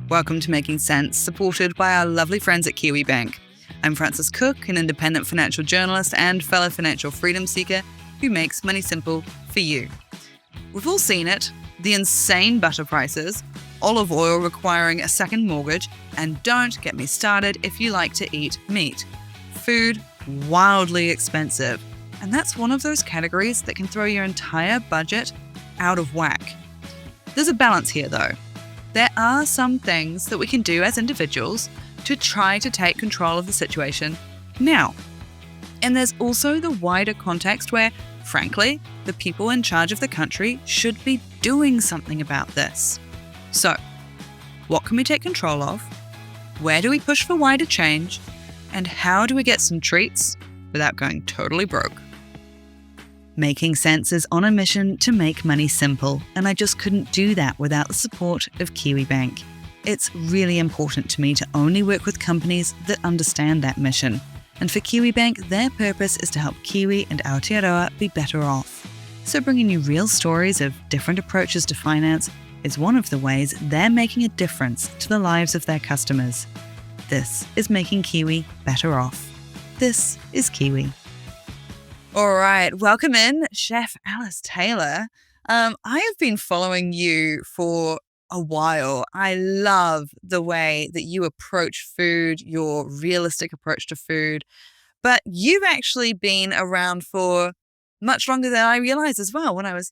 Welcome to Making Sense, supported by our lovely friends at Kiwi Bank. I'm Frances Cook, an independent financial journalist and fellow financial freedom seeker who makes money simple for you. We've all seen it, the insane butter prices, olive oil requiring a second mortgage, and don't get me started if you like to eat meat. Food, wildly expensive. And that's one of those categories that can throw your entire budget out of whack. There's a balance here though. There are some things that we can do as individuals to try to take control of the situation now. And there's also the wider context where, frankly, the people in charge of the country should be doing something about this. So, what can we take control of? Where do we push for wider change? And how do we get some treats without going totally broke? Making Sense is on a mission to make money simple, and I just couldn't do that without the support of Kiwi Bank. It's really important to me to only work with companies that understand that mission. And for Kiwi Bank, their purpose is to help Kiwi and Aotearoa be better off. So bringing you real stories of different approaches to finance is one of the ways they're making a difference to the lives of their customers. This is making Kiwi better off. This is Kiwi. All right, welcome in, Chef Alice Taylor. I have been following you for a while. I love the way that you approach food, your realistic approach to food, but you've actually been around for much longer than I realized as well when I was,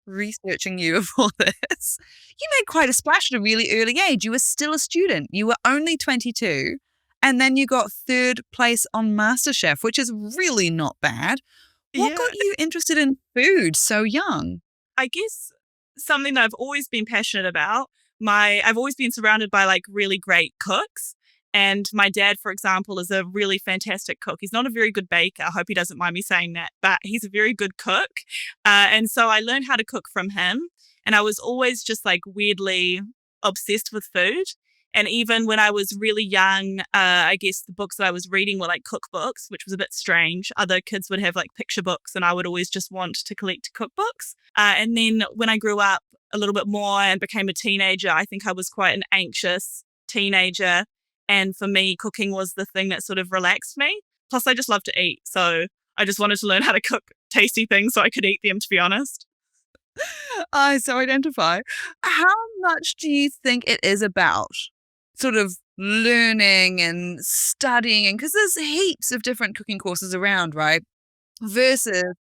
researching you before this. You made quite a splash at a really early age. You were still a student. You were only 22, and then you got third place on MasterChef, which is really not bad. What got you interested in food so young? I guess something that I've always been passionate about. I've always been surrounded by really great cooks. And my dad, for example, is a really fantastic cook. He's not a very good baker. I hope he doesn't mind me saying that, but he's a very good cook. And so I learned how to cook from him. And I was always just weirdly obsessed with food. And even when I was really young, I guess the books that I was reading were cookbooks, which was a bit strange. Other kids would have picture books, and I would always just want to collect cookbooks. And then when I grew up a little bit more and became a teenager, I think I was quite an anxious teenager. And for me, cooking was the thing that sort of relaxed me. Plus, I just love to eat. So I just wanted to learn how to cook tasty things so I could eat them, to be honest. I so identify. How much do you think it is about sort of learning and studying, because there's heaps of different cooking courses around, right? Versus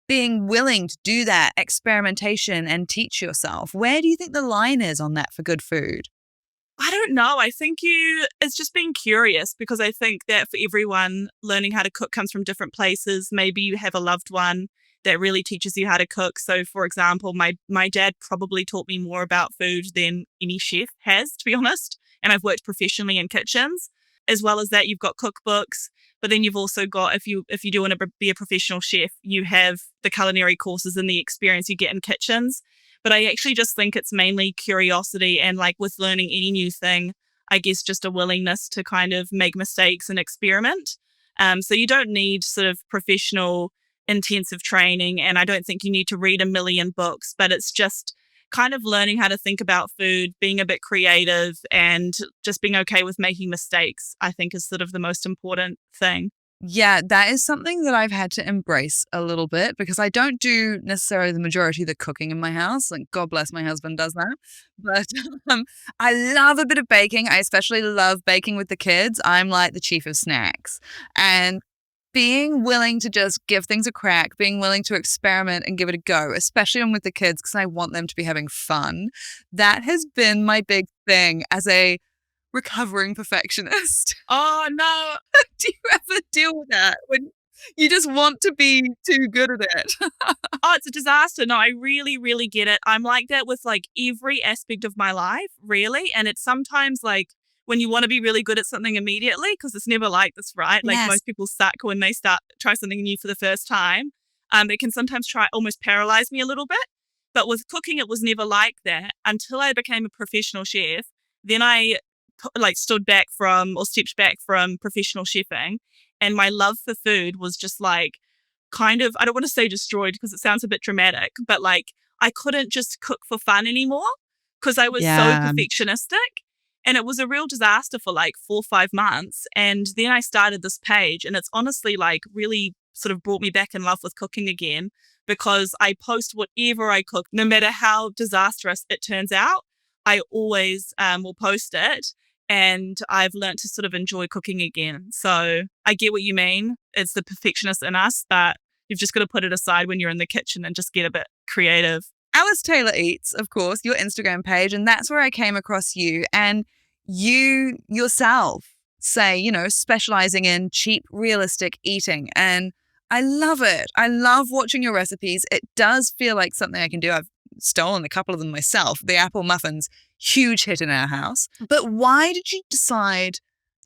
being willing to do that experimentation and teach yourself. Where do you think the line is on that for good food? I don't know. I think it's just being curious, because I think that for everyone, learning how to cook comes from different places. Maybe you have a loved one that really teaches you how to cook. So, for example, my dad probably taught me more about food than any chef has, to be honest. And I've worked professionally in kitchens. As well as that, you've got cookbooks, but then you've also got, if you do want to be a professional chef, you have the culinary courses and the experience you get in kitchens. But I actually just think it's mainly curiosity, and with learning any new thing, I guess just a willingness to kind of make mistakes and experiment. So you don't need sort of professional intensive training, and I don't think you need to read a million books, but it's just kind of learning how to think about food, being a bit creative, and just being okay with making mistakes, I think is sort of the most important thing. Yeah, that is something that I've had to embrace a little bit, because I don't do necessarily the majority of the cooking in my house. God bless, my husband does that. But I love a bit of baking. I especially love baking with the kids. I'm like the chief of snacks. And being willing to just give things a crack, being willing to experiment and give it a go, especially when with the kids, because I want them to be having fun. That has been my big thing as a recovering perfectionist. Oh, no. Do you ever deal with that when you just want to be too good at it? Oh, it's a disaster. No, I really, really get it. I'm like that with every aspect of my life, really. And it's sometimes when you want to be really good at something immediately, because it's never like this, right? Yes. Most people suck when they try something new for the first time. It can sometimes almost paralyze me a little bit. But with cooking, it was never like that until I became a professional chef. Then I stepped back from professional chefing, and my love for food was just kind of, I don't want to say destroyed because it sounds a bit dramatic, but I couldn't just cook for fun anymore because I was so perfectionistic. And it was a real disaster for like 4 or 5 months. And then I started this page, and it's honestly like really sort of brought me back in love with cooking again, because I post whatever I cook, no matter how disastrous it turns out. I always will post it. And I've learned to sort of enjoy cooking again. So I get what you mean. It's the perfectionist in us, but you've just got to put it aside when you're in the kitchen and just get a bit creative. Alice Taylor Eats, of course, your Instagram page, and that's where I came across you. And you yourself say, specializing in cheap, realistic eating. And I love it. I love watching your recipes. It does feel like something I can do. I've stolen a couple of them myself. The apple muffins, huge hit in our house. But why did you decide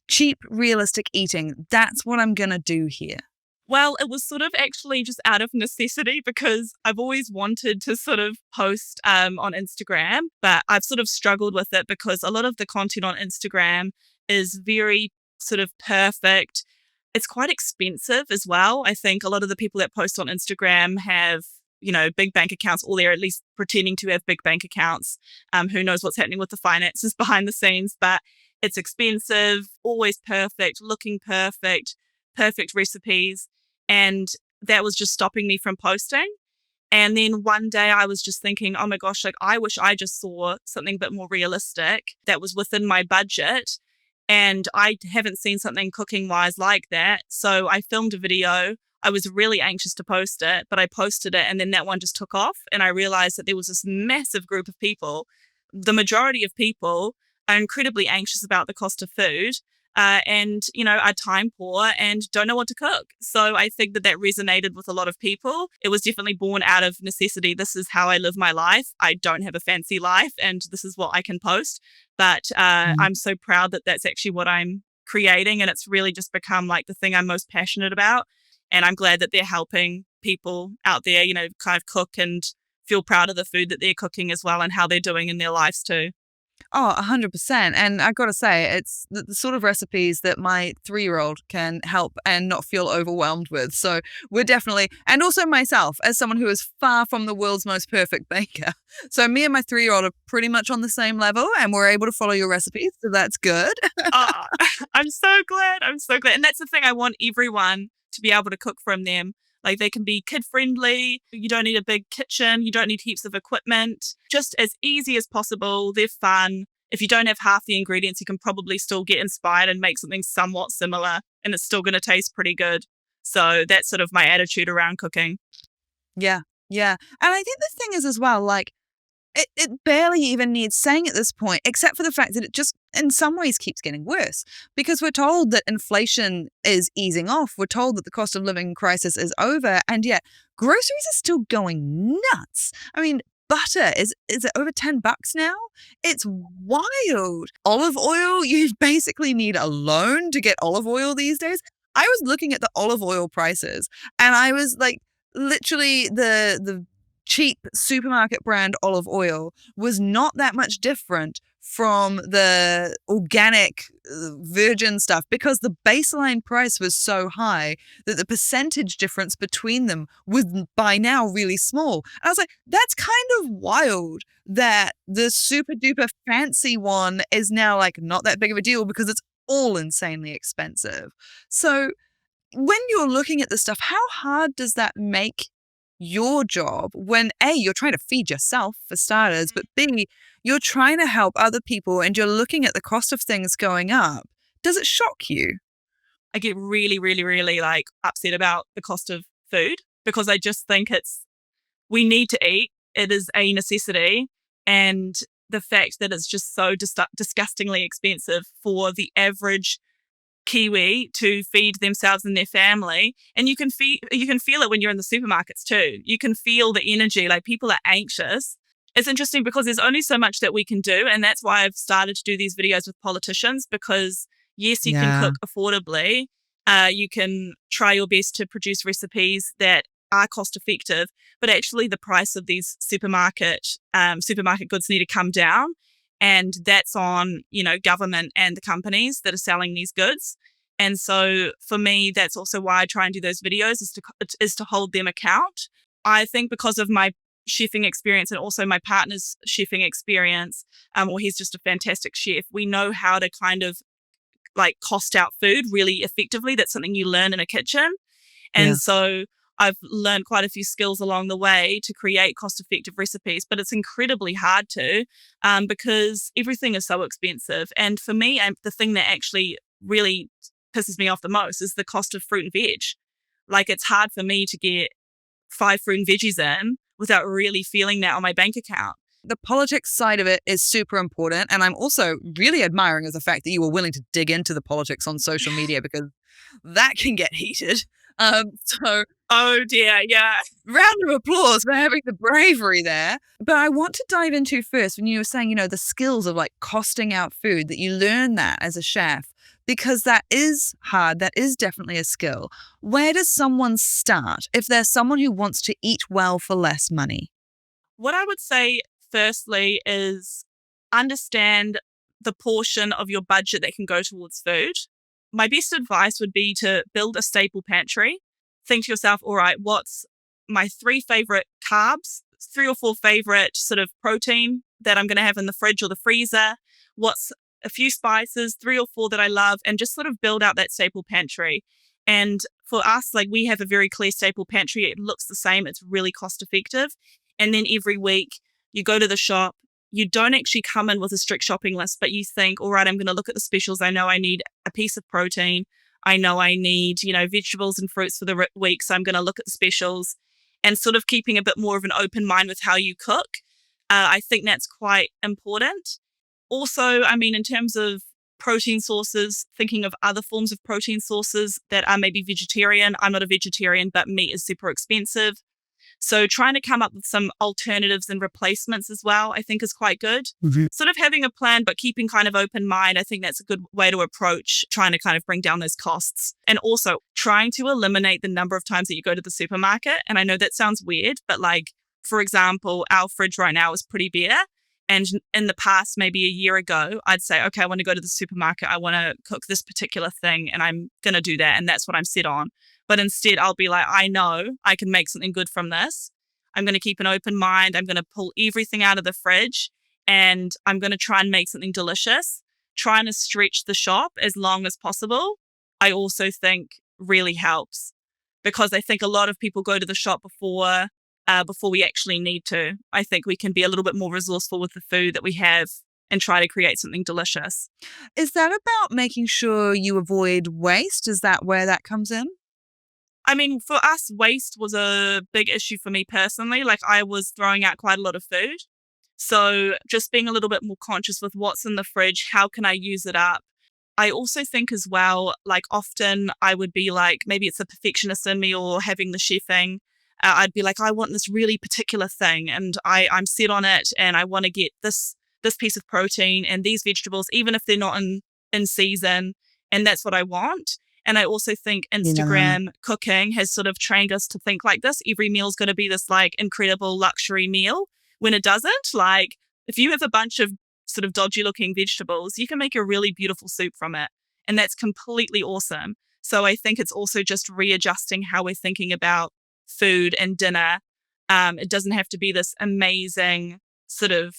cheap, realistic eating? That's what I'm going to do here. Well, it was sort of actually just out of necessity, because I've always wanted to sort of post on Instagram, but I've sort of struggled with it because a lot of the content on Instagram is very sort of perfect. It's quite expensive as well. I think a lot of the people that post on Instagram have, big bank accounts, or they're at least pretending to have big bank accounts. Who knows what's happening with the finances behind the scenes, but it's expensive, always perfect, looking perfect recipes. And that was just stopping me from posting. And then one day I was just thinking, oh my gosh, like I wish I just saw something a bit more realistic that was within my budget. And I haven't seen something cooking wise like that. So I filmed a video. I was really anxious to post it, but I posted it, and then that one just took off. And I realized that there was this massive group of people. The majority of people are incredibly anxious about the cost of food. And are time poor and don't know what to cook. So I think that resonated with a lot of people. It was definitely born out of necessity. This is how I live my life. I don't have a fancy life, and this is what I can post. But I'm so proud that that's actually what I'm creating, and it's really just become like the thing I'm most passionate about. And I'm glad that they're helping people out there, kind of cook and feel proud of the food that they're cooking as well, and how they're doing in their lives too. Oh, 100%. And I've got to say, it's the sort of recipes that my 3-year-old can help and not feel overwhelmed with. So we're definitely, and also myself, as someone who is far from the world's most perfect baker. So me and my 3-year-old are pretty much on the same level, and we're able to follow your recipes. So that's good. Oh, I'm so glad. I'm so glad. And that's the thing. I want everyone to be able to cook from them. Like, they can be kid friendly. You don't need a big kitchen. You don't need heaps of equipment. Just as easy as possible. They're fun. If you don't have half the ingredients, you can probably still get inspired and make something somewhat similar, and it's still going to taste pretty good. So that's sort of my attitude around cooking. Yeah. Yeah. And I think the thing is as well, like, it barely even needs saying at this point, except for the fact that it just in some ways keeps getting worse, because we're told that inflation is easing off. We're told that the cost of living crisis is over, and yet groceries are still going nuts. I mean, butter is it over $10 now? It's wild. Olive oil, you basically need a loan to get olive oil these days. I was looking at the olive oil prices, and I was like, literally the cheap supermarket brand olive oil was not that much different from the organic virgin stuff, because the baseline price was so high that the percentage difference between them was by now really small. And I was like, that's kind of wild that the super duper fancy one is now like not that big of a deal, because it's all insanely expensive. So when you're looking at this stuff, how hard does that make your job when A, you're trying to feed yourself for starters, but B, you're trying to help other people and you're looking at the cost of things going up? Does it shock you? I get really, really, really like upset about the cost of food, because I just think we need to eat. It is a necessity. And the fact that it's just so disgustingly expensive for the average Kiwi to feed themselves and their family. And you can feel it when you're in the supermarkets too. You can feel the energy, like people are anxious. It's interesting because there's only so much that we can do. And that's why I've started to do these videos with politicians, because yes, you can cook affordably. You can try your best to produce recipes that are cost effective, but actually the price of these supermarket goods need to come down. And that's on, government and the companies that are selling these goods. And so for me, that's also why I try and do those videos, is to hold them account. I think because of my chefing experience and also my partner's chefing experience, or he's just a fantastic chef. We know how to kind of like cost out food really effectively. That's something you learn in a kitchen. Yeah. And so I've learned quite a few skills along the way to create cost-effective recipes, but it's incredibly hard to because everything is so expensive. And for me, the thing that actually really pisses me off the most is the cost of fruit and veg. Like, it's hard for me to get 5 fruit and veggies in without really feeling that on my bank account. The politics side of it is super important. And I'm also really admiring of the fact that you were willing to dig into the politics on social media because that can get heated. So Oh dear, yeah. round of applause for having the bravery there. But I want to dive into first when you were saying, the skills of like costing out food, that you learn that as a chef, because that is hard. That is definitely a skill. Where does someone start if there's someone who wants to eat well for less money? What I would say firstly is understand the portion of your budget that can go towards food. My best advice would be to build a staple pantry. Think to yourself, all right, what's my 3 favorite carbs, 3 or 4 favorite sort of protein that I'm going to have in the fridge or the freezer? What's a few spices, 3 or 4 that I love, and just sort of build out that staple pantry. And for us, like, we have a very clear staple pantry. It looks the same. It's really cost effective. And then every week you go to the shop. You don't actually come in with a strict shopping list, but you think, all right, I'm going to look at the specials. I know I need a piece of protein. I know I need, vegetables and fruits for the week. So I'm going to look at the specials and sort of keeping a bit more of an open mind with how you cook. I think that's quite important. Also, in terms of protein sources, thinking of other forms of protein sources that are maybe vegetarian. I'm not a vegetarian, but meat is super expensive. So trying to come up with some alternatives and replacements as well, I think is quite good. Mm-hmm. Sort of having a plan, but keeping kind of open mind. I think that's a good way to approach trying to kind of bring down those costs. And also trying to eliminate the number of times that you go to the supermarket. And I know that sounds weird, but like, for example, our fridge right now is pretty bare. And in the past, maybe a year ago, I'd say, okay, I want to go to the supermarket. I want to cook this particular thing and I'm going to do that. And that's what I'm set on. But instead, I'll be like, I know I can make something good from this. I'm going to keep an open mind. I'm going to pull everything out of the fridge and I'm going to try and make something delicious, trying to stretch the shop as long as possible. I also think really helps because I think a lot of people go to the shop before we actually need to. I think we can be a little bit more resourceful with the food that we have and try to create something delicious. Is that about making sure you avoid waste? Is that where that comes in? For us, waste was a big issue for me personally. Like, I was throwing out quite a lot of food. So just being a little bit more conscious with what's in the fridge, how can I use it up? I also think as well, like, often I would be like, maybe it's a perfectionist in me or having the chefing. I'd be like, I want this really particular thing and I'm set on it and I want to get this piece of protein and these vegetables, even if they're not in season. And that's what I want. And I also think Instagram cooking has sort of trained us to think like this. Every meal is going to be this like incredible luxury meal when it doesn't. Like, if you have a bunch of sort of dodgy looking vegetables, you can make a really beautiful soup from it. And that's completely awesome. So I think it's also just readjusting how we're thinking about food and dinner. It doesn't have to be this amazing sort of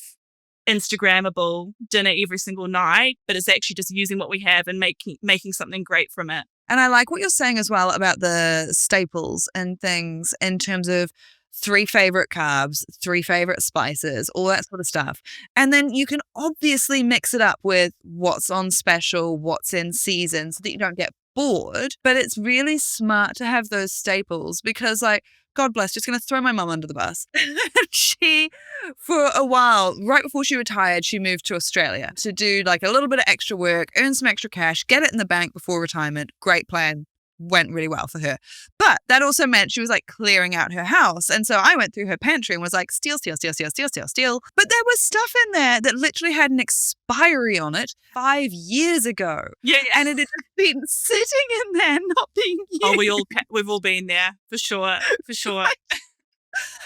Instagrammable dinner every single night, but it's actually just using what we have and making something great from it. And I like what you're saying as well about the staples and things in terms of 3 favorite carbs, 3 favorite spices, all that sort of stuff. And then you can obviously mix it up with what's on special, what's in season so that you don't get bored. But it's really smart to have those staples because, like, God bless, just going to throw my mum under the bus. She, for a while, right before she retired, she moved to Australia to do like a little bit of extra work, earn some extra cash, get it in the bank before retirement. Great plan. Went really well for her. But that also meant she was like clearing out her house. And so I went through her pantry and was like, steal. But there was stuff in there that literally had an expiry on it 5 years ago. Yeah. And it had been sitting in there, not being used. Oh, we've all been there, for sure.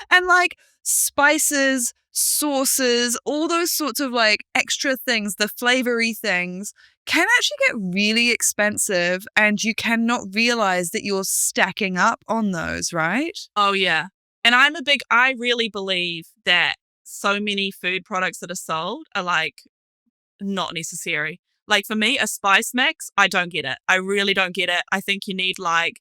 And like spices, sauces, all those sorts of like extra things, the flavory things can actually get really expensive and you cannot realize that you're stacking up on those, right? Oh, yeah. And I really believe that so many food products that are sold are like not necessary. Like for me, a spice mix, I don't get it. I really don't get it. I think you need like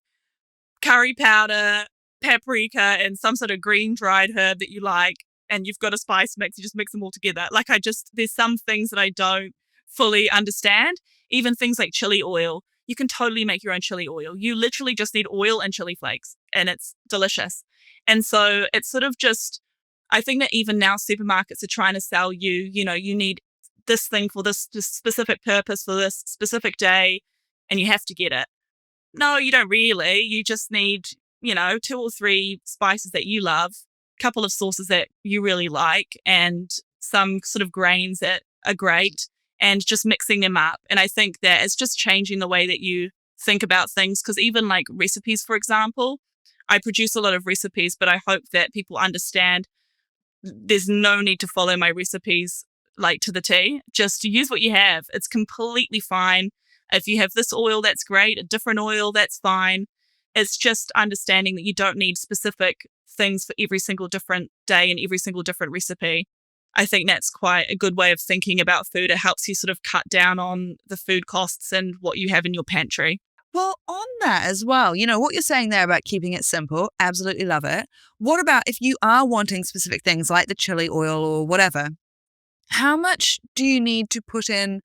curry powder, paprika, and some sort of green dried herb that you like, and you've got a spice mix, you just mix them all together. There's some things that I don't fully understand. Even things like chili oil. You can totally make your own chili oil. You literally just need oil and chili flakes, and it's delicious. And so it's sort of just, I think that even now supermarkets are trying to sell you, you need this thing for this specific purpose for this specific day, and you have to get it. No, you don't really. You just need, 2 or 3 spices that you love, a couple of sauces that you really like, and some sort of grains that are great, and just mixing them up. And I think that it's just changing the way that you think about things. Because even like recipes, for example, I produce a lot of recipes, but I hope that people understand there's no need to follow my recipes like to the T. Just use what you have. It's completely fine. If you have this oil, that's great. A different oil, that's fine. It's just understanding that you don't need specific things for every single different day and every single different recipe. I think that's quite a good way of thinking about food. It helps you sort of cut down on the food costs and what you have in your pantry. Well, on that as well, what you're saying there about keeping it simple, absolutely love it. What about if you are wanting specific things like the chili oil or whatever? How much do you need to put in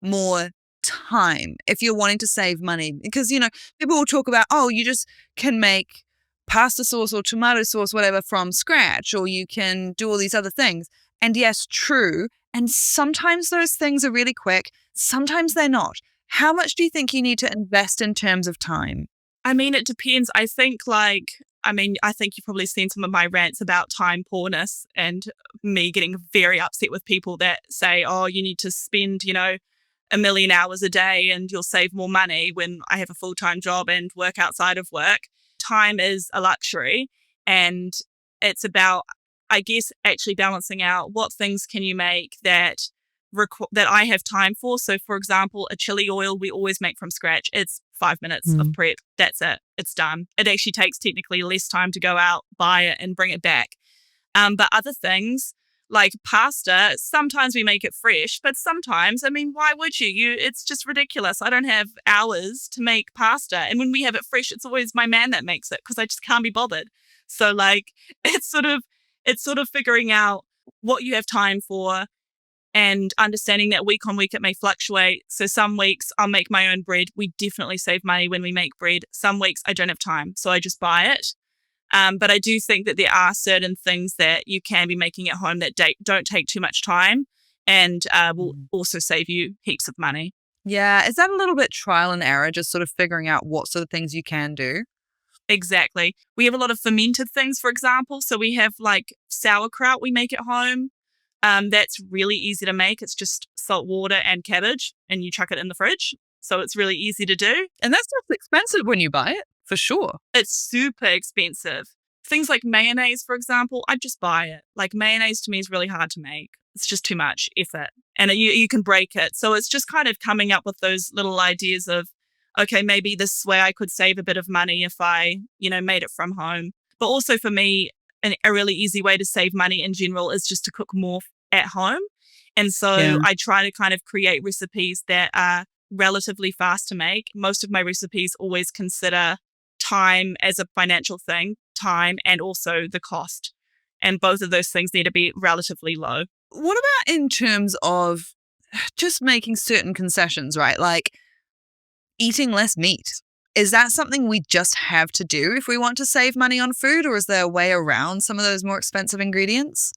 more time if you're wanting to save money? Because, people will talk about, you just can make pasta sauce or tomato sauce, whatever, from scratch, or you can do all these other things. And yes, true. And sometimes those things are really quick. Sometimes they're not. How much do you think you need to invest in terms of time? I mean, it depends. I think you've probably seen some of my rants about time poorness and me getting very upset with people that say, you need to spend, 1,000,000 hours a day and you'll save more money, when I have a full-time job and work outside of work. Time is a luxury, and it's about, I guess, actually balancing out what things can you make that I have time for. So, for example, a chili oil we always make from scratch. It's 5 minutes of prep. That's it. It's done. It actually takes technically less time to go out, buy it, and bring it back. But other things like pasta, sometimes we make it fresh, but sometimes, why would you? It's just ridiculous. I don't have hours to make pasta. And when we have it fresh, it's always my man that makes it because I just can't be bothered. So it's sort of figuring out what you have time for and understanding that week on week it may fluctuate. So some weeks I'll make my own bread. We definitely save money when we make bread. Some weeks I don't have time, so I just buy it. But I do think that there are certain things that you can be making at home that don't take too much time and will also save you heaps of money. Yeah. Is that a little bit trial and error, just sort of figuring out what sort of things you can do? Exactly. We have a lot of fermented things, for example. So we have like sauerkraut we make at home. That's really easy to make. It's just salt water and cabbage, and you chuck it in the fridge. So it's really easy to do. And that's not expensive when you buy it, for sure. It's super expensive. Things like mayonnaise, for example, I'd just buy it. Like mayonnaise to me is really hard to make. It's just too much effort, and you can break it. So it's just kind of coming up with those little ideas of, okay, maybe this way I could save a bit of money if I, made it from home. But also for me, a really easy way to save money in general is just to cook more at home. And so I try to kind of create recipes that are relatively fast to make. Most of my recipes always consider time as a financial thing, time and also the cost. And both of those things need to be relatively low. What about in terms of just making certain concessions, right? Like eating less meat. Is that something we just have to do if we want to save money on food, or is there a way around some of those more expensive ingredients?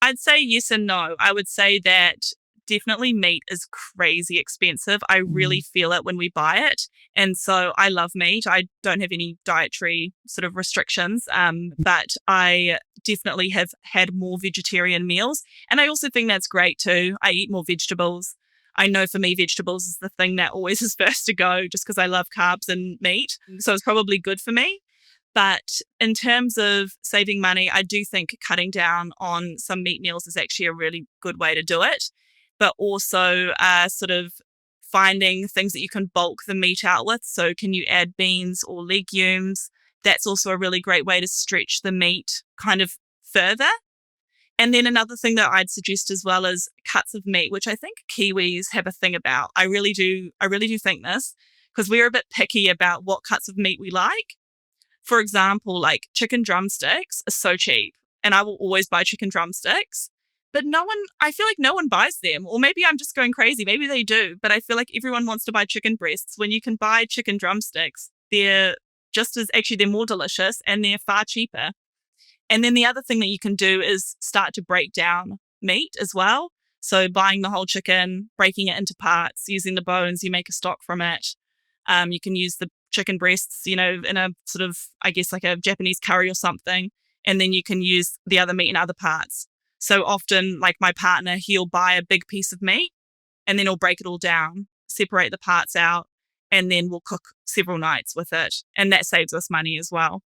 I'd say yes and no. I would say that definitely meat is crazy expensive. I really feel it when we buy it. And so I love meat. I don't have any dietary sort of restrictions, but I definitely have had more vegetarian meals. And I also think that's great too. I eat more vegetables. I know for me, vegetables is the thing that always is first to go just because I love carbs and meat. So it's probably good for me. But in terms of saving money, I do think cutting down on some meat meals is actually a really good way to do it. But also sort of finding things that you can bulk the meat out with. So can you add beans or legumes? That's also a really great way to stretch the meat kind of further. And then another thing that I'd suggest as well is cuts of meat, which I think Kiwis have a thing about. I really do think this, because we're a bit picky about what cuts of meat we like. For example, like chicken drumsticks are so cheap, and I will always buy chicken drumsticks. But I feel like no one buys them. Or maybe I'm just going crazy. Maybe they do. But I feel like everyone wants to buy chicken breasts when you can buy chicken drumsticks. They're more delicious and they're far cheaper. And then the other thing that you can do is start to break down meat as well. So buying the whole chicken, breaking it into parts, using the bones, you make a stock from it. You can use the chicken breasts, in a sort of, I guess, like a Japanese curry or something. And then you can use the other meat in other parts. So often, like my partner, he'll buy a big piece of meat and then he'll break it all down, separate the parts out, and then we'll cook several nights with it. And that saves us money as well.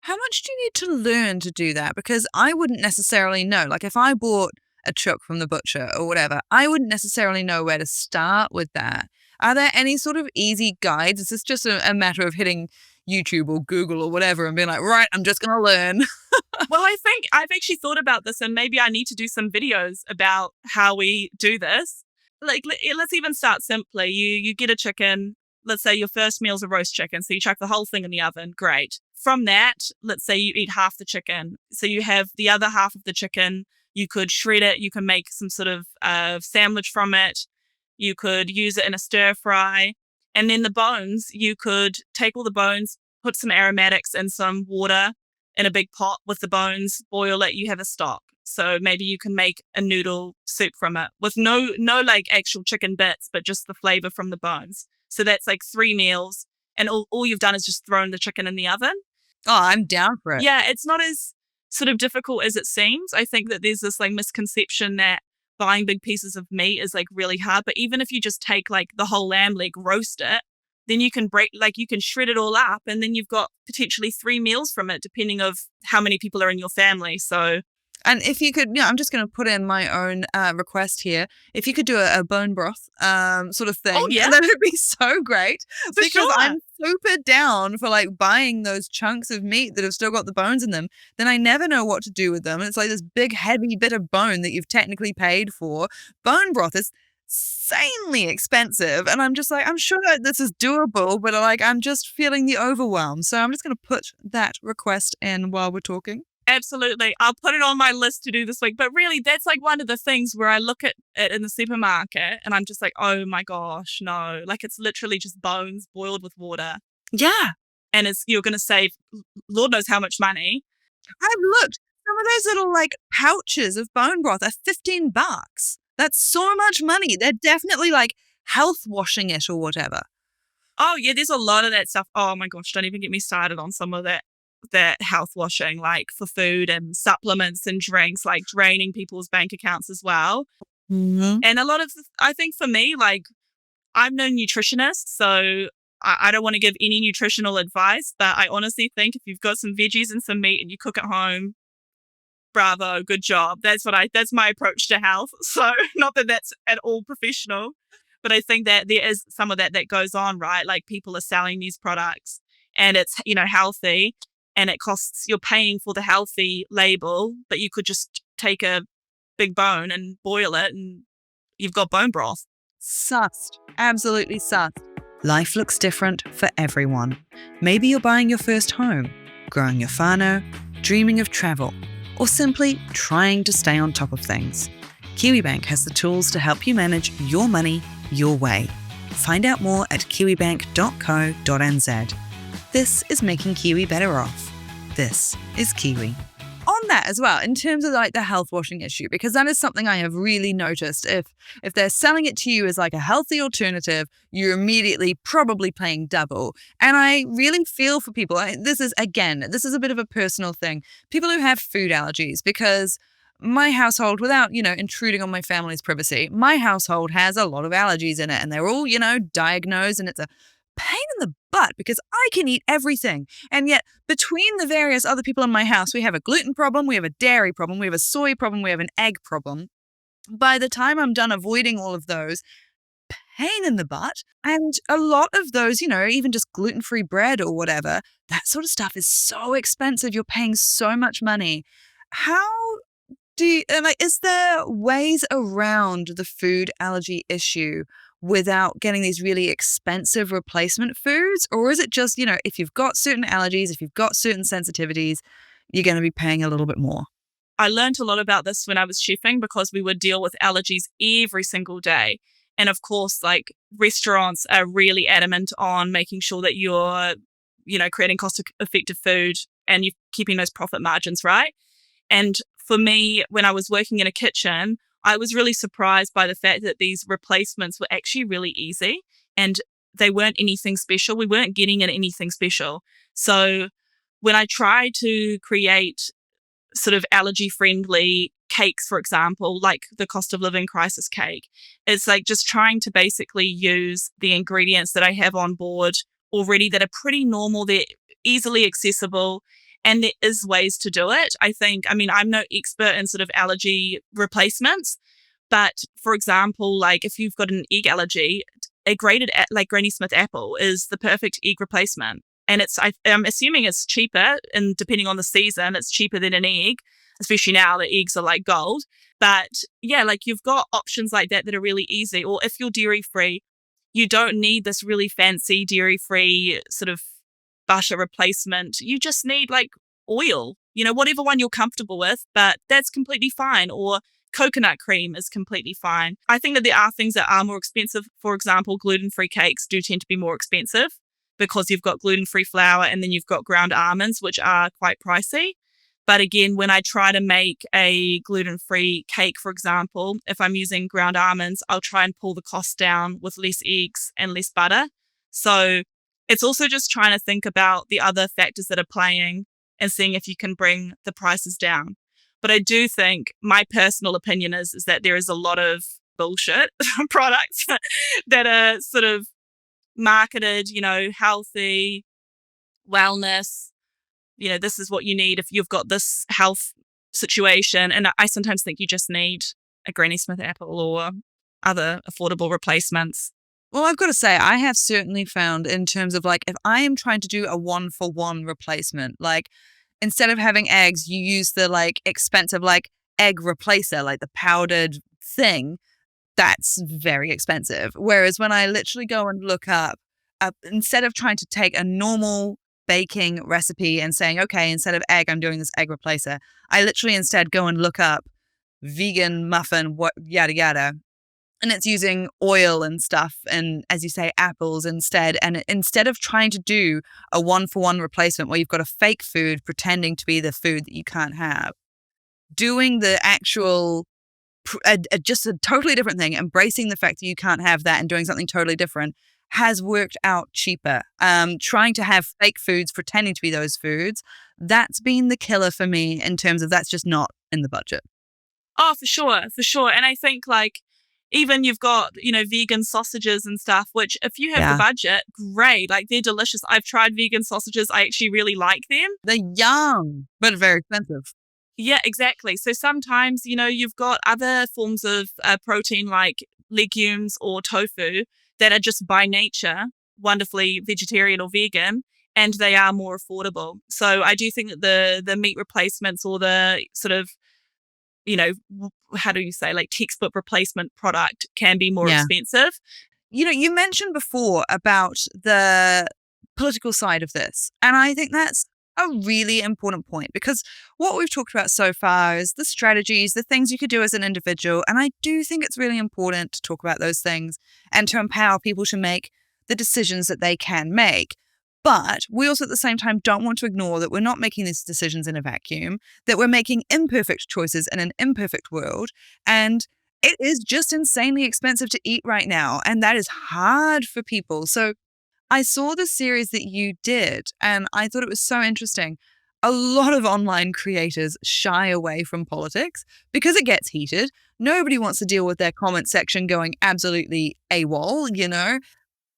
How much do you need to learn to do that? Because I wouldn't necessarily know. Like if I bought a chook from the butcher or whatever, I wouldn't necessarily know where to start with that. Are there any sort of easy guides? Is this just a matter of hitting YouTube or Google or whatever and being like, right, I'm just going to learn? Well, I think I've actually thought about this, and maybe I need to do some videos about how we do this. Like, let's even start simply. You get a chicken. Let's say your first meal's a roast chicken. So you chuck the whole thing in the oven. Great. From that, let's say you eat half the chicken. So you have the other half of the chicken. You could shred it. You can make some sort of sandwich from it. You could use it in a stir fry. And then the bones, you could take all the bones, put some aromatics and some water in a big pot with the bones, boil it, you have a stock. So maybe you can make a noodle soup from it with no like actual chicken bits, but just the flavor from the bones. So that's like 3 meals. And all you've done is just thrown the chicken in the oven. Oh, I'm down for it. Yeah, it's not as sort of difficult as it seems. I think that there's this like misconception that buying big pieces of meat is like really hard. But even if you just take like the whole lamb leg, roast it, then you can you can shred it all up, and then you've got potentially 3 meals from it, depending of how many people are in your family. So, and if you could, I'm just going to put in my own request here. If you could do a bone broth sort of thing, that would be so great. Because I'm super down for like buying those chunks of meat that have still got the bones in them. Then I never know what to do with them. It's like this big, heavy bit of bone that you've technically paid for. Bone broth is insanely expensive, and I'm just like, I'm sure this is doable, but like I'm just feeling the overwhelm. So I'm just going to put that request in while we're talking. Absolutely. I'll put it on my list to do this week. But really, that's like one of the things where I look at it in the supermarket and I'm just like, oh my gosh, no. Like it's literally just bones boiled with water. Yeah. And you're going to save Lord knows how much money. I've looked. Some of those little like pouches of bone broth are $15. That's so much money. They're definitely like health washing it or whatever. Oh yeah, there's a lot of that stuff. Oh my gosh, don't even get me started on some of that health washing, like for food and supplements and drinks, like draining people's bank accounts as well. Mm-hmm. And a lot of, I think for me, like I'm no nutritionist, so I don't want to give any nutritional advice, but I honestly think if you've got some veggies and some meat and you cook at home, bravo, good job. That's my approach to health. So not that that's at all professional, but I think that there is some of that goes on, right? Like people are selling these products and it's, healthy, and it costs, you're paying for the healthy label, but you could just take a big bone and boil it and you've got bone broth. Sussed. Absolutely sussed. Life looks different for everyone. Maybe you're buying your first home, growing your whānau, dreaming of travel, or simply trying to stay on top of things. Kiwibank has the tools to help you manage your money your way. Find out more at kiwibank.co.nz. This is making Kiwi better off. This is Kiwi. On that as well, in terms of like the health washing issue, because that is something I have really noticed. If they're selling it to you as like a healthy alternative, you're immediately probably paying double. And I really feel for people. This is a bit of a personal thing. People who have food allergies, because my household, without, intruding on my family's privacy, my household has a lot of allergies in it, and they're all, diagnosed, and it's a pain in the butt because I can eat everything. And yet between the various other people in my house, we have a gluten problem, we have a dairy problem, we have a soy problem, we have an egg problem. By the time I'm done avoiding all of those, pain in the butt. And a lot of those, even just gluten-free bread or whatever, that sort of stuff is so expensive. You're paying so much money. How is there ways around the food allergy issue without getting these really expensive replacement foods? Or is it just, if you've got certain allergies, if you've got certain sensitivities, you're going to be paying a little bit more? I learned a lot about this when I was chefing because we would deal with allergies every single day. And of course, like restaurants are really adamant on making sure that you're, creating cost effective food and you're keeping those profit margins, right? And for me, when I was working in a kitchen, I was really surprised by the fact that these replacements were actually really easy and they weren't anything special. We weren't getting in anything special. So when I tried to create sort of allergy friendly cakes, for example, like the cost of living crisis cake, it's like just trying to basically use the ingredients that I have on board already that are pretty normal. They're easily accessible. And there is ways to do it. I'm no expert in sort of allergy replacements, but for example, like if you've got an egg allergy, a grated like Granny Smith apple is the perfect egg replacement. And I'm assuming it's cheaper, and depending on the season, it's cheaper than an egg, especially now that eggs are like gold. But yeah, like you've got options like that are really easy. Or if you're dairy free, you don't need this really fancy dairy free sort of butter replacement. You just need like oil, whatever one you're comfortable with, but that's completely fine. Or coconut cream is completely fine. I think that there are things that are more expensive. For example, gluten-free cakes do tend to be more expensive because you've got gluten-free flour and then you've got ground almonds, which are quite pricey. But again, when I try to make a gluten-free cake, for example, if I'm using ground almonds, I'll try and pull the cost down with less eggs and less butter. So it's also just trying to think about the other factors that are playing and seeing if you can bring the prices down. But I do think my personal opinion is that there is a lot of bullshit products that are sort of marketed, healthy, wellness, this is what you need if you've got this health situation. And I sometimes think you just need a Granny Smith apple or other affordable replacements. Well, I've got to say, I have certainly found in terms of like, if I am trying to do a 1-for-1 replacement, like instead of having eggs, you use the like expensive like egg replacer, like the powdered thing. That's very expensive. Whereas when I literally go and look up, instead of trying to take a normal baking recipe and saying, okay, instead of egg, I'm doing this egg replacer, I literally instead go and look up vegan muffin, what yada yada. And it's using oil and stuff and, as you say, apples instead. And instead of trying to do a 1-for-1 replacement where you've got a fake food pretending to be the food that you can't have, doing the actual just a totally different thing, embracing the fact that you can't have that and doing something totally different has worked out cheaper. Trying to have fake foods, pretending to be those foods, that's been the killer for me in terms of that's just not in the budget. Oh, for sure, for sure. And I think like even you've got, vegan sausages and stuff, which if you have the budget, great. Like they're delicious. I've tried vegan sausages. I actually really like them. They're yum, but very expensive. Yeah, exactly. So sometimes, you've got other forms of protein like legumes or tofu that are just by nature wonderfully vegetarian or vegan, and they are more affordable. So I do think that the meat replacements or the sort of, how do you say, like textbook replacement product can be more expensive. You mentioned before about the political side of this, and I think that's a really important point because what we've talked about so far is the strategies, the things you could do as an individual. And I do think it's really important to talk about those things and to empower people to make the decisions that they can make. But we also at the same time don't want to ignore that we're not making these decisions in a vacuum, that we're making imperfect choices in an imperfect world. And it is just insanely expensive to eat right now. And that is hard for people. So I saw the series that you did and I thought it was so interesting. A lot of online creators shy away from politics because it gets heated. Nobody wants to deal with their comment section going absolutely AWOL,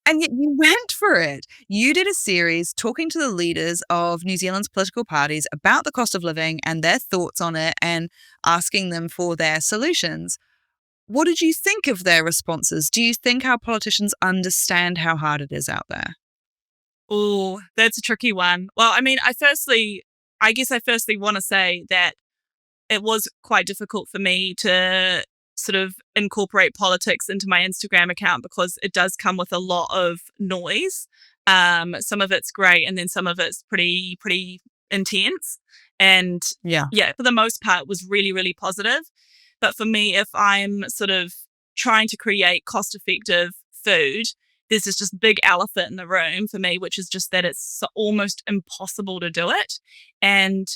and yet you went for it. You did a series talking to the leaders of New Zealand's political parties about the cost of living and their thoughts on it and asking them for their solutions. What did you think of their responses? Do you think our politicians understand how hard it is out there? Oh, that's a tricky one. Well, I mean, I guess I firstly want to say that it was quite difficult for me to sort of incorporate politics into my Instagram account because it does come with a lot of noise. Some of it's great, and then some of it's pretty intense. And Yeah. yeah, for the most part, it was really, really positive. But for me, if I'm sort of trying to create cost-effective food, there's this just big elephant in the room for me, which is just that it's almost impossible to do it. And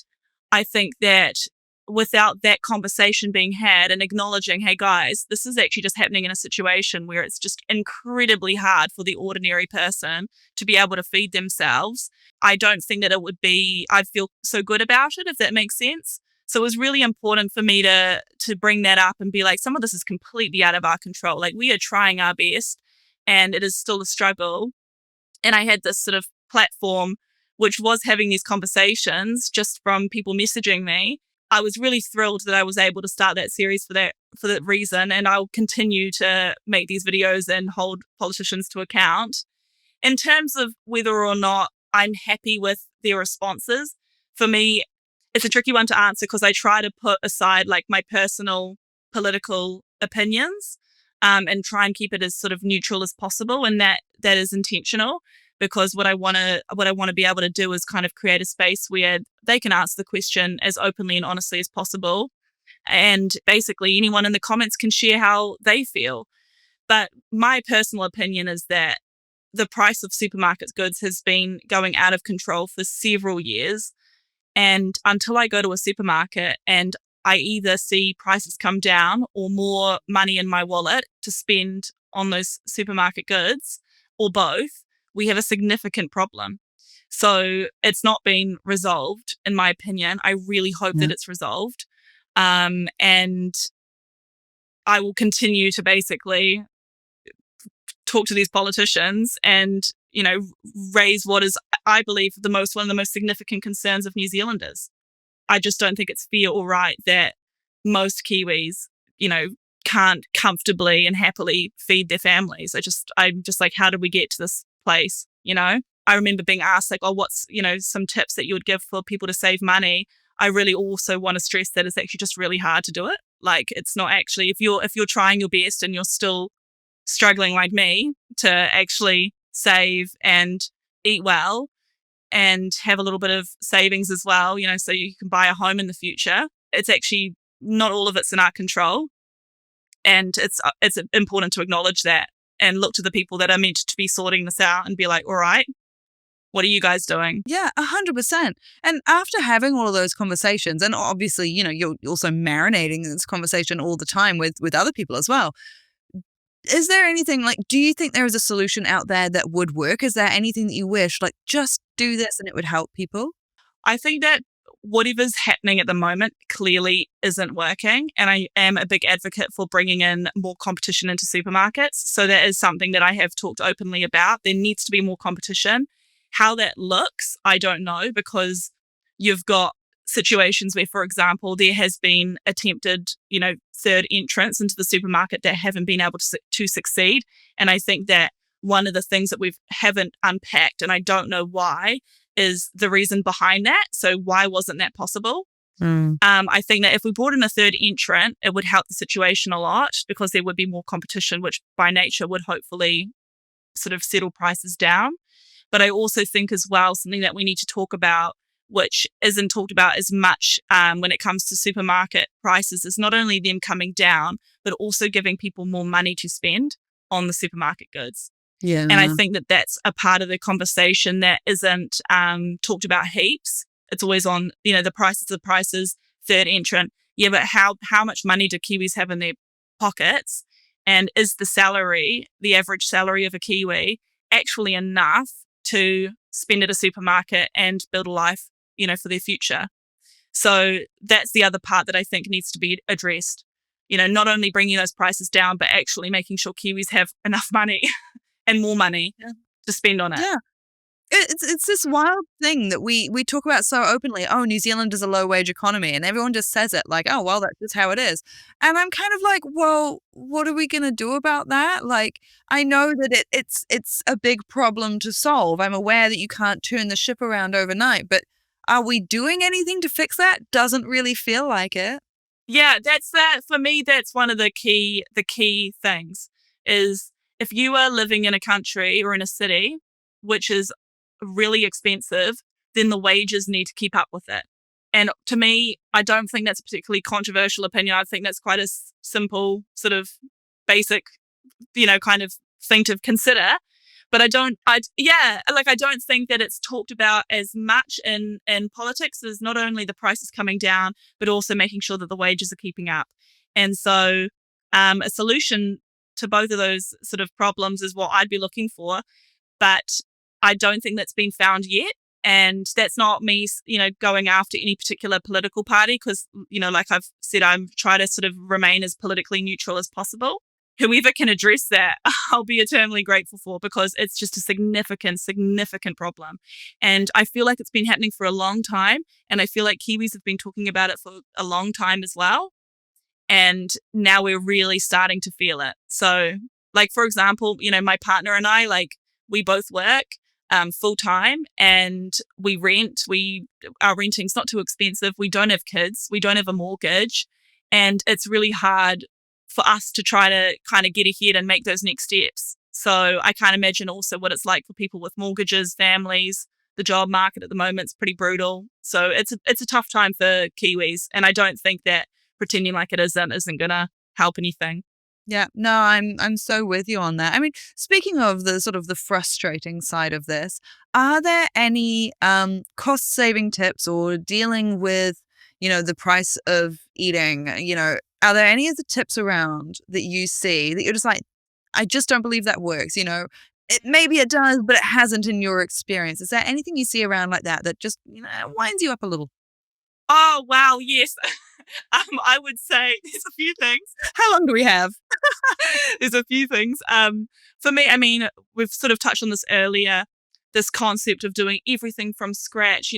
I think that without that conversation being had and acknowledging, hey guys, this is actually just happening in a situation where it's just incredibly hard for the ordinary person to be able to feed themselves, I don't think that I'd feel so good about it, if that makes sense. So it was really important for me to bring that up and be like, some of this is completely out of our control. Like, we are trying our best and it is still a struggle. And I had this sort of platform which was having these conversations just from people messaging me. I was really thrilled that I was able to start that series for that reason, and I'll continue to make these videos and hold politicians to account. In terms of whether or not I'm happy with their responses, for me, it's a tricky one to answer because I try to put aside like my personal political opinions, and try and keep it as sort of neutral as possible, and that is intentional. Because what I want to be able to do is kind of create a space where they can answer the question as openly and honestly as possible, and basically anyone in the comments can share how they feel. But my personal opinion is that the price of supermarket goods has been going out of control for several years. And until I go to a supermarket and I either see prices come down or more money in my wallet to spend on those supermarket goods, or both, we have a significant problem. So it's not been resolved, in my opinion. I really hope that it's resolved. And I will continue to basically talk to these politicians and, raise what is, I believe, one of the most significant concerns of New Zealanders. I just don't think it's fair or right that most Kiwis, can't comfortably and happily feed their families. I'm just like, how did we get to this place? I remember being asked like, oh, what's, some tips that you would give for people to save money? I really also want to stress that it's actually just really hard to do it. Like, it's not actually, if you're trying your best and you're still struggling like me to actually save and eat well and have a little bit of savings as well, so you can buy a home in the future. It's actually not all of it's in our control. And it's important to acknowledge that and look to the people that are meant to be sorting this out and be like, all right, what are you guys doing? Yeah, 100%. And after having all of those conversations, and obviously, you're also marinating in this conversation all the time with other people as well. Is there anything do you think there is a solution out there that would work? Is there anything that you wish, just do this and it would help people? I think that whatever's happening at the moment clearly isn't working. And I am a big advocate for bringing in more competition into supermarkets. So that is something that I have talked openly about. There needs to be more competition. How that looks, I don't know, because you've got situations where, for example, there has been attempted, third entrants into the supermarket that haven't been able to succeed. And I think that one of the things that we haven't unpacked, and I don't know why, is the reason behind that. So why wasn't that possible? I think that if we brought in a third entrant, it would help the situation a lot because there would be more competition, which by nature would hopefully sort of settle prices down. But I also think as well, something that we need to talk about, which isn't talked about as much when it comes to supermarket prices, is not only them coming down, but also giving people more money to spend on the supermarket goods. Yeah. And I think that that's a part of the conversation that isn't talked about heaps. It's always on, the prices, third entrant. Yeah, but how much money do Kiwis have in their pockets? And is the average salary of a Kiwi, actually enough to spend at a supermarket and build a life, for their future? So that's the other part that I think needs to be addressed. Not only bringing those prices down, but actually making sure Kiwis have enough money and more money to spend on it. Yeah. It's this wild thing that we talk about so openly. Oh, New Zealand is a low wage economy, and everyone just says it like, oh, well, that's just how it is. And I'm kind of like, well, what are we gonna do about that? Like, I know that it's a big problem to solve. I'm aware that you can't turn the ship around overnight, but are we doing anything to fix that? Doesn't really feel like it. Yeah, that's that. For me, that's one of the key things is if you are living in a country or in a city which is really expensive, then the wages need to keep up with it. And to me, I don't think that's a particularly controversial opinion. I think that's quite a simple, sort of basic, kind of thing to consider. But I don't think that it's talked about as much in politics as not only the prices coming down, but also making sure that the wages are keeping up. And so, a solution to both of those sort of problems is what I'd be looking for. But I don't think that's been found yet. And that's not me, going after any particular political party because, like I've said, I'm trying to sort of remain as politically neutral as possible. Whoever can address that, I'll be eternally grateful for because it's just a significant, significant problem. And I feel like it's been happening for a long time. And I feel like Kiwis have been talking about it for a long time as well. And now we're really starting to feel it. So, like, for example, my partner and I, like, we both work full time and we rent. Our renting's not too expensive. We don't have kids. We don't have a mortgage. And it's really hard for us to try to kind of get ahead and make those next steps. So I can't imagine also what it's like for people with mortgages, families. The job market at the moment is pretty brutal. So it's a tough time for Kiwis. And I don't think that pretending like it isn't going to help anything. Yeah, no, I'm so with you on that. I mean, speaking of the sort of the frustrating side of this, are there any cost saving tips or dealing with, the price of eating, are there any of the tips around that you see that you're just like, I just don't believe that works, maybe it does, but it hasn't in your experience. Is there anything you see around like that that just, winds you up a little? Oh, wow. Yes. I would say there's a few things. How long do we have? There's a few things. For me, I mean, we've sort of touched on this earlier, this concept of doing everything from scratch,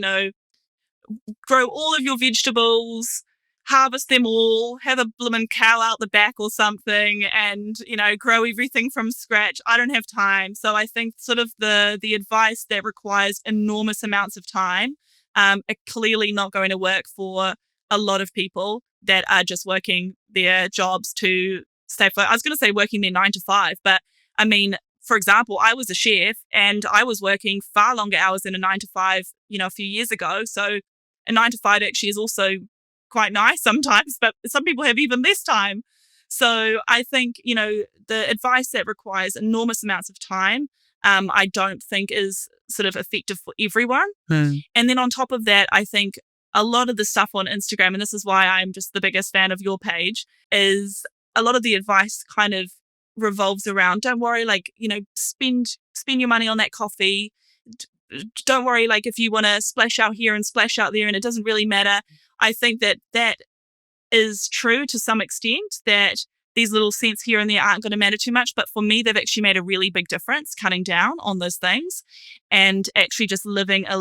grow all of your vegetables, harvest them all, have a bloomin' cow out the back or something, and, grow everything from scratch. I don't have time. So I think sort of the advice that requires enormous amounts of time are clearly not going to work for a lot of people that are just working their jobs to stay afloat. I was going to say working their 9 to 5, but I mean, for example, I was a chef and I was working far longer hours than a 9 to 5, a few years ago. So a 9 to 5 actually is also quite nice sometimes, but some people have even less time. So I think, the advice that requires enormous amounts of time, I don't think is sort of effective for everyone. And then on top of that, I think a lot of the stuff on Instagram, and this is why I'm just the biggest fan of your page, is a lot of the advice kind of revolves around, don't worry, like, spend your money on that coffee. Don't worry, like, if you want to splash out here and splash out there and it doesn't really matter. I think that is true to some extent, that these little cents here and there aren't going to matter too much. But for me, they've actually made a really big difference cutting down on those things and actually just living a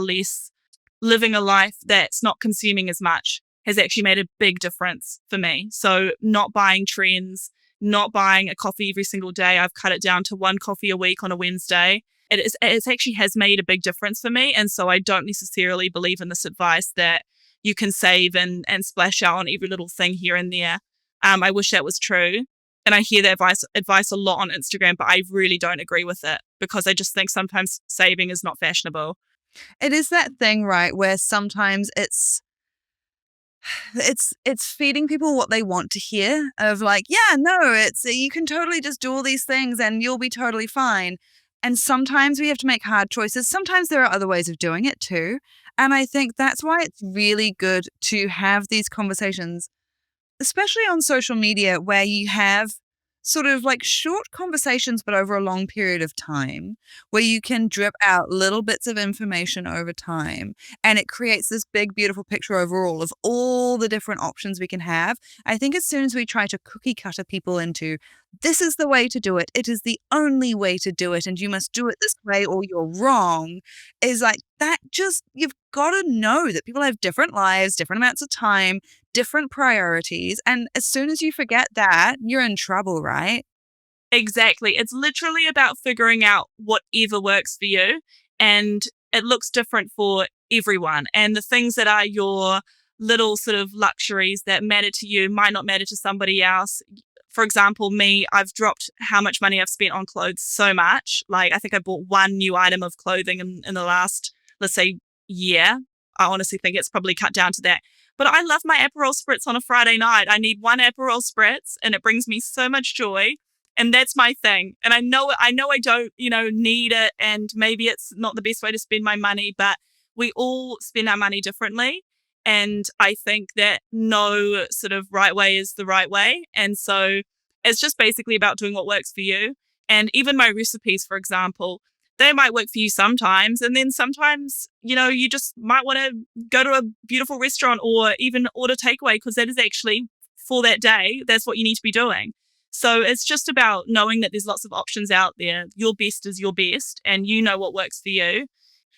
life that's not consuming as much has actually made a big difference for me. So not buying trends, not buying a coffee every single day. I've cut it down to 1 coffee a week on a Wednesday. It actually has made a big difference for me. And so I don't necessarily believe in this advice that you can save and splash out on every little thing here and there. I wish that was true. And I hear that advice a lot on Instagram, but I really don't agree with it because I just think sometimes saving is not fashionable. It is that thing, right, where sometimes it's feeding people what they want to hear of like, yeah, no, it's you can totally just do all these things and you'll be totally fine. And sometimes we have to make hard choices. Sometimes there are other ways of doing it too. And I think that's why it's really good to have these conversations, especially on social media, where you have sort of like short conversations, but over a long period of time, where you can drip out little bits of information over time. And it creates this big, beautiful picture overall of all the different options we can have. I think as soon as we try to cookie cutter people into this is the way to do it is the only way to do it, and you must do it this way or you're wrong, is like that just, you've got to know that people have different lives, different amounts of time, different priorities. And as soon as you forget that, you're in trouble, right? Exactly. It's literally about figuring out whatever works for you, and it looks different for everyone. And the things that are your little sort of luxuries that matter to you might not matter to somebody else. For example, me, I've dropped how much money I've spent on clothes so much. Like, I think I bought one new item of clothing in the last, let's say, year. I honestly think it's probably cut down to that. But I love my Aperol Spritz on a Friday night. I need one Aperol Spritz and it brings me so much joy. And that's my thing. And I don't, need it. And maybe it's not the best way to spend my money, but we all spend our money differently. And I think that no sort of right way is the right way. And so it's just basically about doing what works for you. And even my recipes, for example, they might work for you sometimes. And then sometimes, you just might want to go to a beautiful restaurant or even order takeaway, because that is actually for that day. That's what you need to be doing. So it's just about knowing that there's lots of options out there. Your best is your best, and you know what works for you.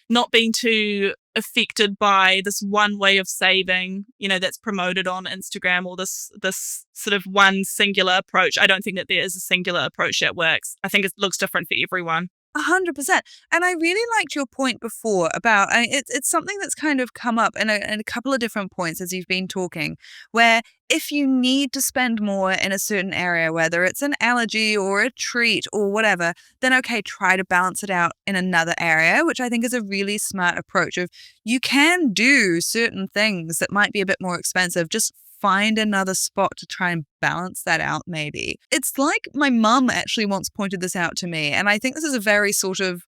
Not being too affected by this one way of saving, that's promoted on Instagram, or this sort of one singular approach. I don't think that there is a singular approach that works. I think it looks different for everyone. 100%. And I really liked your point before about it's something that's kind of come up in a couple of different points as you've been talking, where if you need to spend more in a certain area, whether it's an allergy or a treat or whatever, then okay, try to balance it out in another area, which I think is a really smart approach of you can do certain things that might be a bit more expensive. Just find another spot to try and balance that out, maybe. It's like my mum actually once pointed this out to me, and I think this is a very sort of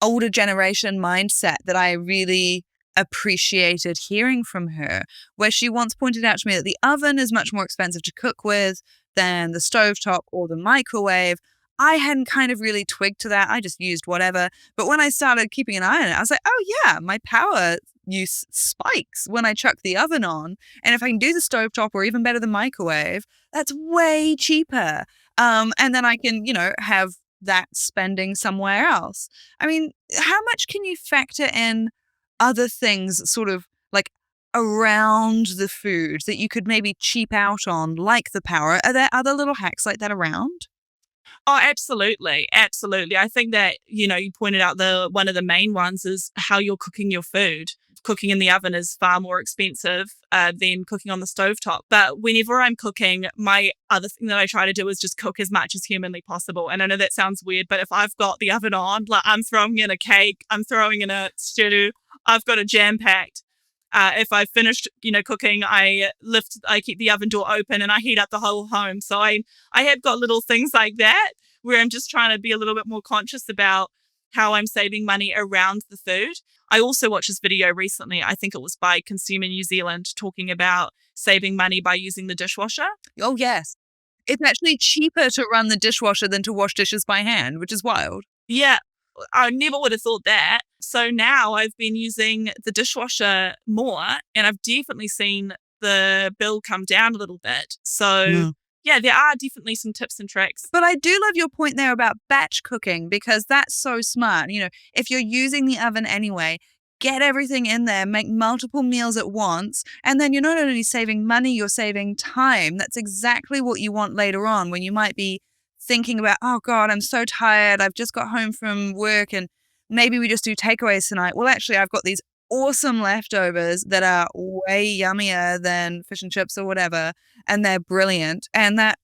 older generation mindset that I really appreciated hearing from her, where she once pointed out to me that the oven is much more expensive to cook with than the stovetop or the microwave. I hadn't kind of really twigged to that. I just used whatever. But when I started keeping an eye on it, I was like, oh yeah, my power use spikes when I chuck the oven on. And if I can do the stovetop or even better the microwave, that's way cheaper. And then I can, have that spending somewhere else. I mean, how much can you factor in other things sort of like around the food that you could maybe cheap out on, like the power? Are there other little hacks like that around? Oh, absolutely. Absolutely. I think that, you pointed out one of the main ones is how you're cooking your food. Cooking in the oven is far more expensive than cooking on the stovetop. But whenever I'm cooking, my other thing that I try to do is just cook as much as humanly possible. And I know that sounds weird, but if I've got the oven on, like I'm throwing in a cake, I'm throwing in a stew, I've got a jam-packed. If I've finished, cooking, I keep the oven door open and I heat up the whole home. So I have got little things like that where I'm just trying to be a little bit more conscious about how I'm saving money around the food. I also watched this video recently. I think it was by Consumer New Zealand, talking about saving money by using the dishwasher. Oh, yes. It's actually cheaper to run the dishwasher than to wash dishes by hand, which is wild. Yeah, I never would have thought that. So now I've been using the dishwasher more, and I've definitely seen the bill come down a little bit. So yeah, there are definitely some tips and tricks. But I do love your point there about batch cooking, because that's so smart. If you're using the oven anyway, get everything in there, make multiple meals at once, and then you're not only saving money, you're saving time. That's exactly what you want later on, when you might be thinking about, oh God, I'm so tired. I've just got home from work and maybe we just do takeaways tonight. Well, actually, I've got these awesome leftovers that are way yummier than fish and chips or whatever, and they're brilliant. And that,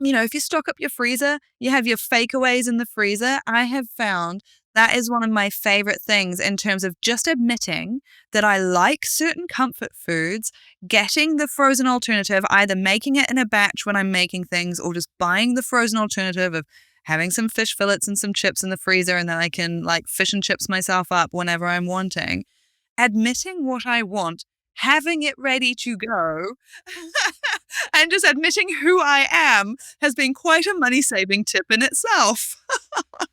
if you stock up your freezer, you have your fakeaways in the freezer. I have found that is one of my favorite things in terms of just admitting that I like certain comfort foods, getting the frozen alternative, either making it in a batch when I'm making things or just buying the frozen alternative of having some fish fillets and some chips in the freezer, and then I can like fish and chips myself up whenever I'm wanting. Admitting what I want, having it ready to go, And just admitting who I am has been quite a money-saving tip in itself.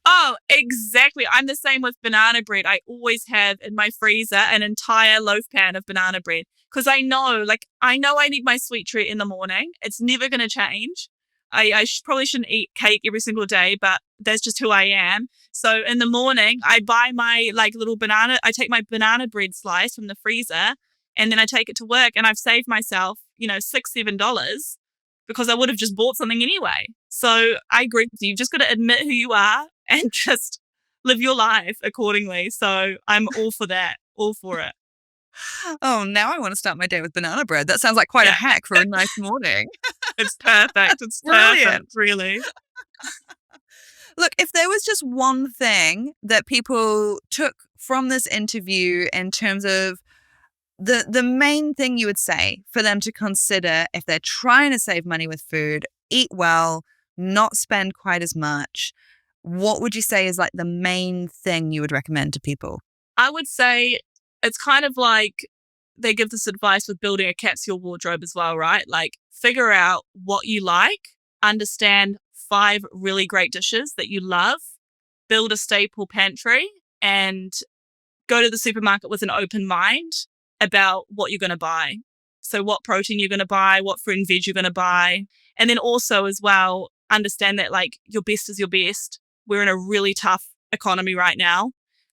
Oh, exactly. I'm the same with banana bread. I always have in my freezer an entire loaf pan of banana bread because I know I need my sweet treat in the morning. It's never going to change. I probably shouldn't eat cake every single day, but that's just who I am. So in the morning, I buy my I take my banana bread slice from the freezer and then I take it to work and I've saved myself, $6-7 because I would have just bought something anyway. So I agree with you. You've just got to admit who you are and just live your life accordingly. So I'm all for that, all for it. Oh, now I want to start my day with banana bread. That sounds like quite a Yeah. hack for a nice morning. It's perfect. It's Brilliant. perfect, really. Look, if there was just one thing that people took from this interview in terms of the main thing you would say for them to consider if they're trying to save money with food, eat well, not spend quite as much, what would you say is like the main thing you would recommend to people? I would say it's kind of like they give this advice with building a capsule wardrobe as well, right? Like figure out what you like, understand 5 really great dishes that you love, build a staple pantry, and go to the supermarket with an open mind about what you're going to buy. So what protein you're going to buy, what fruit and veg you're going to buy. And then also as well, understand that your best is your best. We're in a really tough economy right now.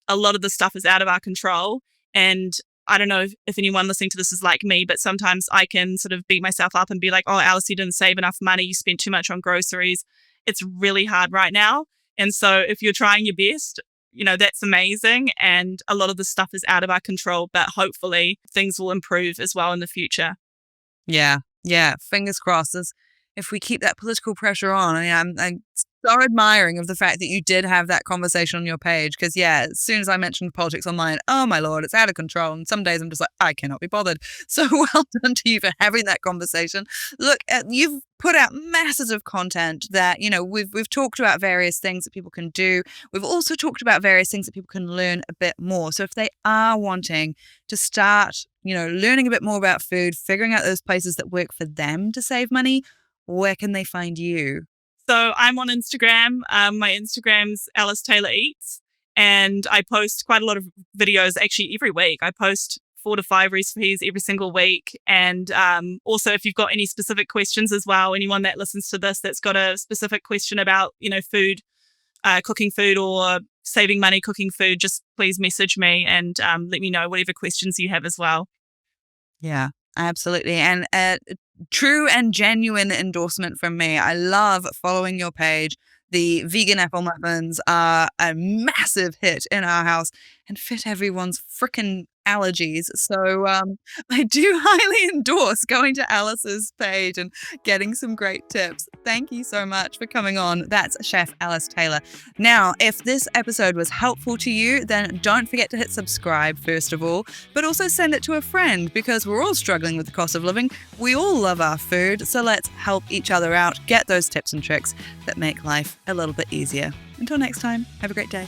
A lot of the stuff is out of our control. And I don't know if anyone listening to this is like me, but sometimes I can sort of beat myself up and be like, oh, Alice, you didn't save enough money. You spent too much on groceries. It's really hard right now. And so if you're trying your best, that's amazing. And a lot of the stuff is out of our control, but hopefully things will improve as well in the future. Yeah. Fingers crossed. If we keep that political pressure on, I'm so admiring of the fact that you did have that conversation on your page. Because as soon as I mentioned politics online, oh my Lord, it's out of control. And some days I'm just like, I cannot be bothered. So well done to you for having that conversation. Look, you've put out masses of content that, we've talked about various things that people can do. We've also talked about various things that people can learn a bit more. So if they are wanting to start, learning a bit more about food, figuring out those places that work for them to save money, where can they find you? So I'm on Instagram. My Instagram's Alice Taylor Eats, and I post quite a lot of videos actually every week. I post 4 to 5 recipes every single week. And also, if you've got any specific questions as well, anyone that listens to this that's got a specific question about, food, cooking food or saving money cooking food, just please message me and let me know whatever questions you have as well. Yeah, absolutely. And true and genuine endorsement from me. I love following your page. The vegan apple muffins are a massive hit in our house and fit everyone's frickin' allergies. So I do highly endorse going to Alice's page and getting some great tips. Thank you so much for coming on. That's Chef Alice Taylor. Now, if this episode was helpful to you, then don't forget to hit subscribe first of all, but also send it to a friend because we're all struggling with the cost of living. We all love our food, so let's help each other out, get those tips and tricks that make life a little bit easier. Until next time, have a great day.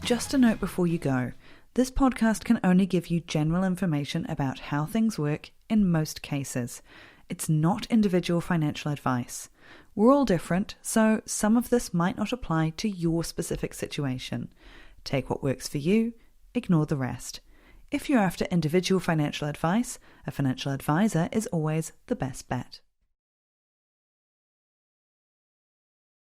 Just a note before you go, this podcast can only give you general information about how things work in most cases. It's not individual financial advice. We're all different, so some of this might not apply to your specific situation. Take what works for you, ignore the rest. If you're after individual financial advice, a financial advisor is always the best bet.